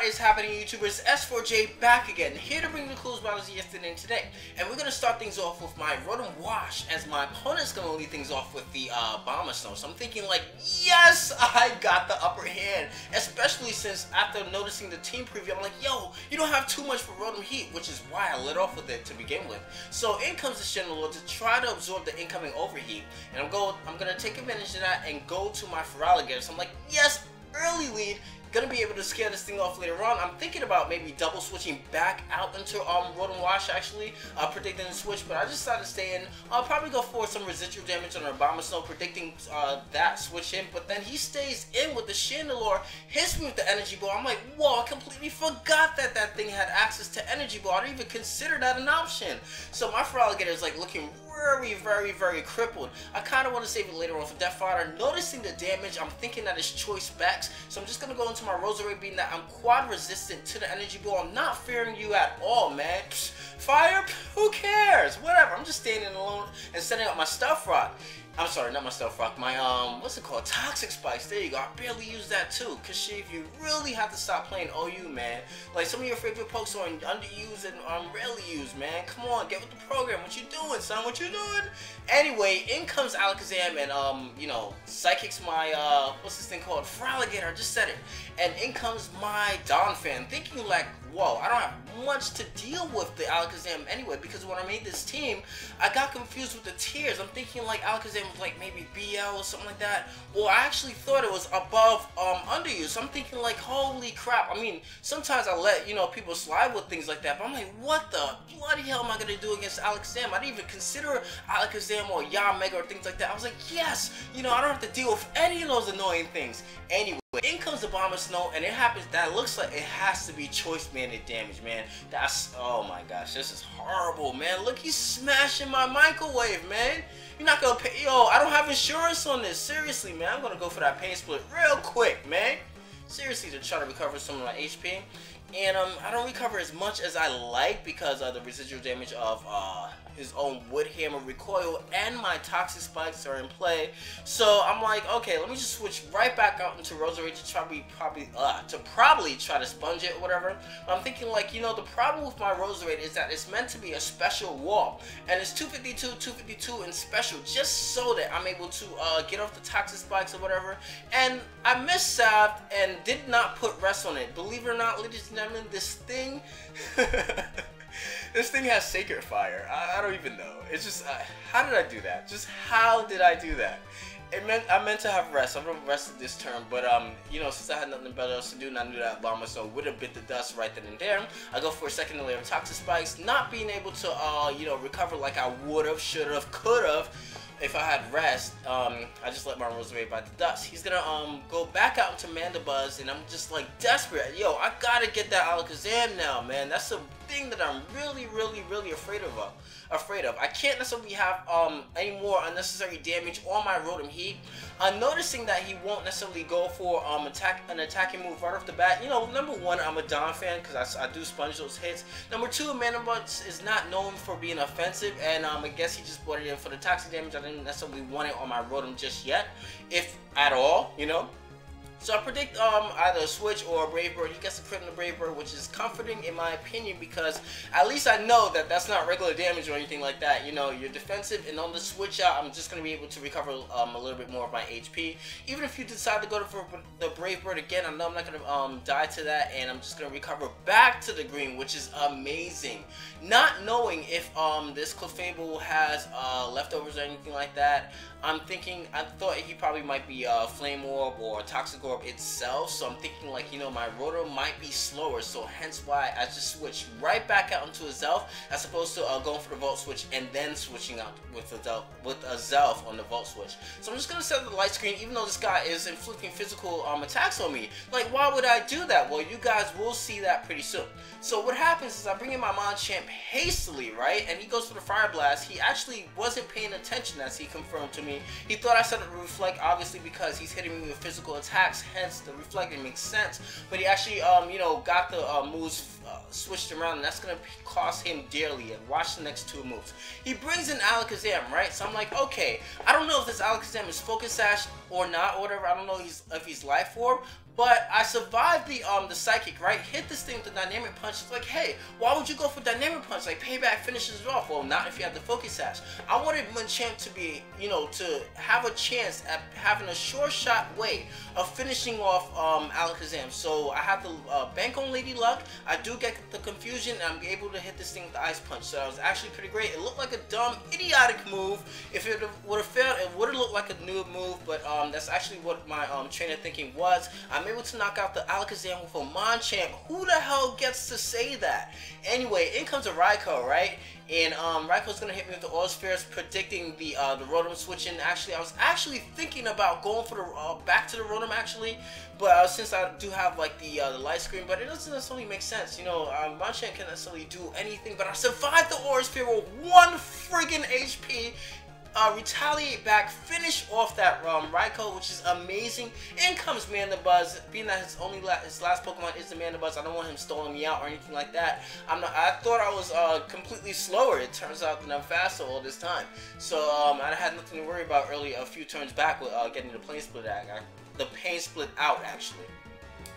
is happening, YouTubers? S4J back again, here to bring the coolest battles yesterday and today. And we're going to start things off with my Rotom Wash, as my opponent's going to lead things off with the Bomber Snow. So I'm thinking like, yes, I got the upper hand. Especially since after noticing the team preview, I'm like, yo, you don't have too much for Rotom Heat, which is why I lit off with it to begin with. So in comes the Chandelure to try to absorb the incoming overheat. And I'm going to take advantage of that and go to my Feraligatr. So I'm like, yes, early lead. Gonna be able to scare this thing off later on. I'm thinking about maybe double switching back out into Rotom Wash, actually predicting the switch, but I just decided to stay in. I'll probably go for some residual damage on our Bomber Snow, predicting that switch in, but then he stays in with the Chandelure, hits me with the Energy Ball. I'm like, whoa, I completely forgot that that thing had access to Energy Ball. I didn't even consider that an option. So my Feraligatr is like looking very crippled. I kind of want to save it later on for Death Fodder. Noticing the damage, I'm thinking that it's choice specs, so I'm just gonna go into my Roserade, being that I'm quad resistant to the Energy Ball. I'm not fearing you at all, man. Psst, fire? Who cares? Whatever. I'm just standing alone and setting up my Stuff Rock. I'm sorry, not my Stealth Rock, my, what's it called? Toxic Spikes. There you go. I barely use that too. Cause if you really have to stop playing OU, man. Like some of your favorite pokes are underused and rarely used, man. Come on, get with the program. What you doing, son? What you doing? Anyway, in comes Alakazam and, you know, Psychics my, what's this thing called? Feraligatr, I just said it. And in comes my Donphan, thinking like, whoa, I don't have much to deal with the Alakazam anyway, because when I made this team, I got confused with the tiers. I'm thinking like Alakazam was like maybe BL or something like that, or I actually thought it was above Underused. So I'm thinking like, holy crap. I mean, sometimes I let, you know, people slide with things like that, but I'm like, what the bloody hell am I gonna do against Alakazam? I didn't even consider Alakazam or Yamega or things like that. I was like, yes, you know, I don't have to deal with any of those annoying things. Anyway, in comes the Bomber Snow, and it happens that looks like it has to be choice banded damage, man. That's, oh my gosh, this is horrible, man. Look, he's smashing my microwave, man. You're not gonna pay, yo, I don't have insurance on this. Seriously, man, I'm gonna go for that pain split real quick, man. Seriously, to try to recover some of my HP. And I don't recover as much as I like because of the residual damage of his own Wood Hammer recoil, and my Toxic Spikes are in play. So I'm like, okay, let me just switch right back out into Roserade to probably try to sponge it or whatever. But I'm thinking like, you know, the problem with my Roserade is that it's meant to be a special wall, and it's 252 in special, just so that I'm able to get off the Toxic Spikes or whatever. And I missalved and did not put rest on it. Believe it or not, ladies and gentlemen, this thing this thing has Sacred Fire. I don't even know. It's just, how did I do that? Just how did I do that? I meant to have rest. I would have rested this turn, but you know, since I had nothing better else to do, and I knew that Bomber Snow would have bit the dust right then and there, I go for a second layer of Toxic Spikes, not being able to, you know, recover like I would have, should have, could have. If I had rest, I just let my Roserade bite the dust. He's gonna go back out into Mandibuzz, and I'm just like desperate. Yo, I gotta get that Alakazam now, man. That's the thing that I'm really afraid of. I can't necessarily have any more unnecessary damage on my Rotom Heat. I'm noticing that he won't necessarily go for an attacking move right off the bat. You know, number one, I'm a Donphan because I do sponge those hits. Number two, Mandibuzz is not known for being offensive, and I guess he just brought it in for the toxic damage. I didn't necessarily want it on my Rotom just yet, if at all, you know. So I predict either a switch or a Brave Bird. He gets a crit on the Brave Bird, which is comforting in my opinion, because at least I know that that's not regular damage or anything like that. You know, you're defensive, and on the switch out, I'm just going to be able to recover a little bit more of my HP. Even if you decide to go for the Brave Bird again, I know I'm not going to die to that, and I'm just going to recover back to the green, which is amazing. Not knowing if this Clefable has leftovers or anything like that, I'm thinking, I thought he probably might be Flame Orb or Toxic Orb itself, so I'm thinking like, you know, my Rotom might be slower, so hence why I just switched right back out into a Zelf, as opposed to going for the Volt Switch and then switching out with a Zelf on the Volt Switch. So I'm just going to set the light screen, even though this guy is inflicting physical attacks on me. Like, why would I do that? Well, you guys will see that pretty soon. So what happens is I bring in my Machamp hastily, right, and he goes for the Fire Blast. He actually wasn't paying attention, as he confirmed to me. He thought I said it would reflect, obviously, because he's hitting me with physical attacks, hence the reflecting makes sense. But he actually, you know, got the moves switched around, and that's gonna cost him dearly. And watch the next two moves. He brings in Alakazam, right? So I'm like, okay, I don't know if this Alakazam is Focus Sash or not, or whatever. I don't know if he's Life Orb. But I survived the Psychic, right? Hit this thing with the Dynamic Punch. It's like, hey, why would you go for Dynamic Punch? Like, Payback finishes it off. Well, not if you have the Focus Sash. I wanted Machamp to be, you know, to have a chance at having a sure shot way of finishing off Alakazam. So I have to bank on Lady Luck. I do get the confusion, and I'm able to hit this thing with the Ice Punch. So that was actually pretty great. It looked like a dumb, idiotic move. If it would have failed, it would have looked like a new move. But that's actually what my trainer thinking was. I'm able to knock out the Alakazam with a Machamp. Who the hell gets to say that? Anyway, in comes a Raikou, right? And Raikou's gonna hit me with the Aura Spheres, predicting the Rotom switching. Actually, I was actually thinking about going for the back to the Rotom actually, but since I do have like the light screen, but it doesn't necessarily make sense. You know, Machamp can't necessarily do anything. But I survived the Aura Sphere with 1 friggin' HP. Retaliate back, finish off that Raikou, which is amazing. In comes Mandibuzz, being that his last Pokemon is the Mandibuzz. I don't want him stalling me out or anything like that. I thought I was completely slower. It turns out that I'm faster all this time. So I had nothing to worry about early a few turns back with getting the Pain Split out actually.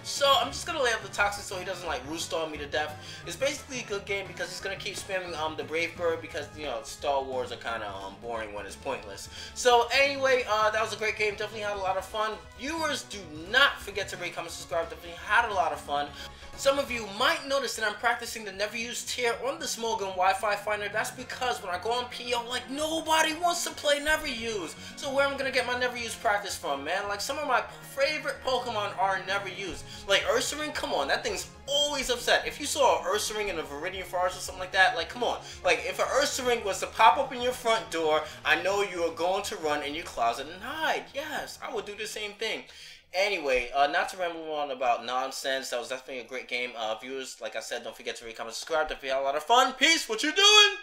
So I'm just gonna lay up the Toxic so he doesn't like Roost me to death. It's basically a good game because he's gonna keep spamming the Brave Bird because you know Star Wars are kind of boring when it's pointless. So anyway, that was a great game. Definitely had a lot of fun. Viewers, do not forget to rate, comment, subscribe. Definitely had a lot of fun. Some of you might notice that I'm practicing the never use tier on the Smogon Wi-Fi Finder. That's because when I go on PO, like nobody wants to play never use. So where am I gonna get my never use practice from, man? Like some of my favorite Pokemon are never used. Like Ursaring, come on, that thing's always upset. If you saw an Ursaring in a Viridian Forest or something like that, like come on. Like if an Ursaring was to pop up in your front door, I know you are going to run in your closet and hide. Yes, I would do the same thing. Anyway, not to ramble on about nonsense, that was definitely a great game. Viewers, like I said, don't forget to rate, comment, subscribe. Definitely had a lot of fun. Peace, what you doing?